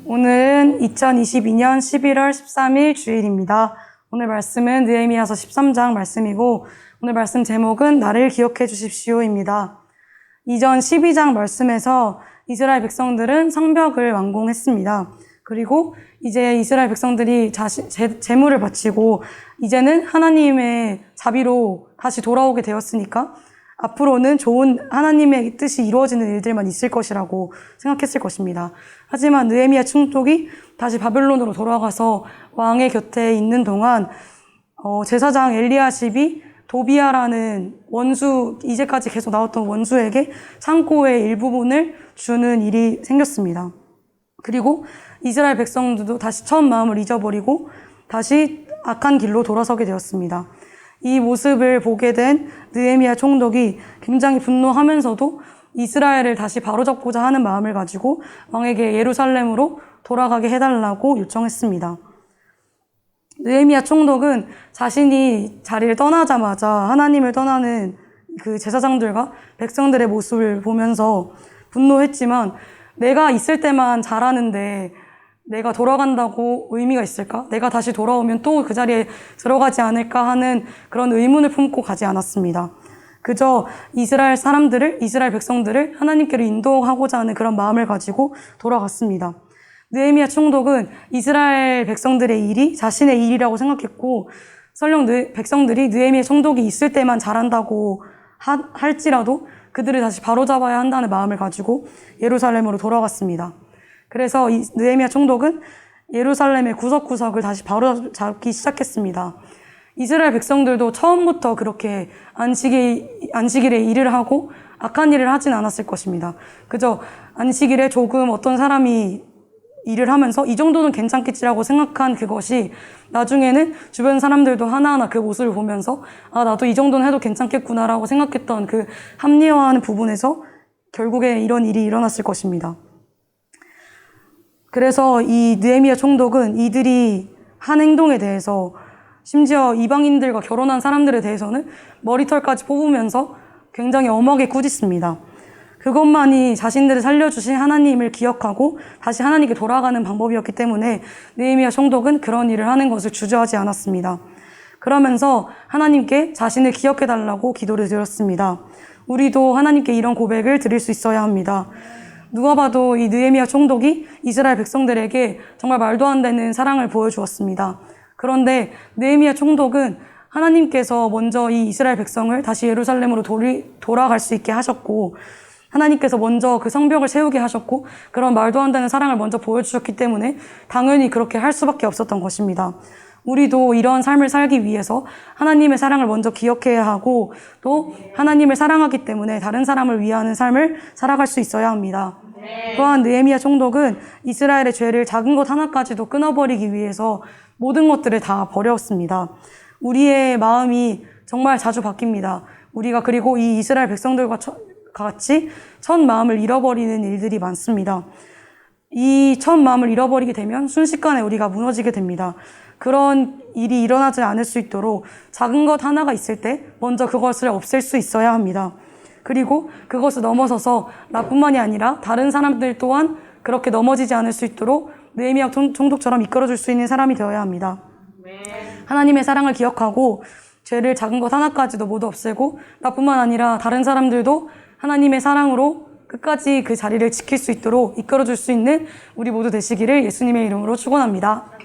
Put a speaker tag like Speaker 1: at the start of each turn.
Speaker 1: 오늘은 2022년 11월 13일 주일입니다. 오늘 말씀은 느헤미야서 13장 말씀이고 오늘 말씀 제목은 나를 기억해 주십시오입니다. 이전 12장 말씀에서 이스라엘 백성들은 성벽을 완공했습니다. 그리고 이제 이스라엘 백성들이 제물을 바치고 이제는 하나님의 자비로 다시 돌아오게 되었으니까 앞으로는 좋은 하나님의 뜻이 이루어지는 일들만 있을 것이라고 생각했을 것입니다. 하지만 느헤미야 총독이 다시 바벨론으로 돌아가서 왕의 곁에 있는 동안 제사장 엘리야십이 도비야라는 원수, 이제까지 계속 나왔던 원수에게 창고의 일부분을 주는 일이 생겼습니다. 그리고 이스라엘 백성들도 다시 처음 마음을 잊어버리고 다시 악한 길로 돌아서게 되었습니다. 이 모습을 보게 된 느헤미야 총독이 굉장히 분노하면서도 이스라엘을 다시 바로잡고자 하는 마음을 가지고 왕에게 예루살렘으로 돌아가게 해달라고 요청했습니다. 느헤미야 총독은 자신이 자리를 떠나자마자 하나님을 떠나는 그 제사장들과 백성들의 모습을 보면서 분노했지만 내가 있을 때만 잘하는데 내가 돌아간다고 의미가 있을까? 내가 다시 돌아오면 또 그 자리에 들어가지 않을까 하는 그런 의문을 품고 가지 않았습니다. 그저 이스라엘 백성들을 하나님께로 인도하고자 하는 그런 마음을 가지고 돌아갔습니다. 느헤미야 총독은 이스라엘 백성들의 일이 자신의 일이라고 생각했고 설령 백성들이 느헤미야 총독이 있을 때만 잘한다고 할지라도 그들을 다시 바로잡아야 한다는 마음을 가지고 예루살렘으로 돌아갔습니다. 그래서 느헤미야 총독은 예루살렘의 구석구석을 다시 바로잡기 시작했습니다. 이스라엘 백성들도 처음부터 그렇게 안식일에 일을 하고 악한 일을 하진 않았을 것입니다. 그저 안식일에 조금 어떤 사람이 일을 하면서 이 정도는 괜찮겠지라고 생각한 그것이 나중에는 주변 사람들도 하나하나 그 모습을 보면서 나도 이 정도는 해도 괜찮겠구나라고 생각했던 그 합리화하는 부분에서 결국에 이런 일이 일어났을 것입니다. 그래서 이 느헤미야 총독은 이들이 한 행동에 대해서 심지어 이방인들과 결혼한 사람들에 대해서는 머리털까지 뽑으면서 굉장히 엄하게 꾸짖습니다. 그것만이 자신들을 살려주신 하나님을 기억하고 다시 하나님께 돌아가는 방법이었기 때문에 느헤미야 총독은 그런 일을 하는 것을 주저하지 않았습니다. 그러면서 하나님께 자신을 기억해달라고 기도를 드렸습니다. 우리도 하나님께 이런 고백을 드릴 수 있어야 합니다. 누가 봐도 이 느헤미야 총독이 이스라엘 백성들에게 정말 말도 안 되는 사랑을 보여주었습니다. 그런데 느헤미야 총독은 하나님께서 먼저 이 이스라엘 백성을 다시 예루살렘으로 돌아갈 수 있게 하셨고 하나님께서 먼저 그 성벽을 세우게 하셨고 그런 말도 안 되는 사랑을 먼저 보여주셨기 때문에 당연히 그렇게 할 수밖에 없었던 것입니다. 우리도 이런 삶을 살기 위해서 하나님의 사랑을 먼저 기억해야 하고 또 하나님을 사랑하기 때문에 다른 사람을 위하는 삶을 살아갈 수 있어야 합니다. 또한 느헤미야 총독은 이스라엘의 죄를 작은 것 하나까지도 끊어버리기 위해서 모든 것들을 다 버렸습니다. 우리의 마음이 정말 자주 바뀝니다. 우리가 그리고 이 이스라엘 백성들과 같이 첫 마음을 잃어버리는 일들이 많습니다. 이 첫 마음을 잃어버리게 되면 순식간에 우리가 무너지게 됩니다. 그런 일이 일어나지 않을 수 있도록 작은 것 하나가 있을 때 먼저 그것을 없앨 수 있어야 합니다. 그리고 그것을 넘어서서 나뿐만이 아니라 다른 사람들 또한 그렇게 넘어지지 않을 수 있도록 느헤미야 총독처럼 이끌어줄 수 있는 사람이 되어야 합니다. 하나님의 사랑을 기억하고 죄를 작은 것 하나까지도 모두 없애고 나뿐만 아니라 다른 사람들도 하나님의 사랑으로 끝까지 그 자리를 지킬 수 있도록 이끌어줄 수 있는 우리 모두 되시기를 예수님의 이름으로 축원합니다.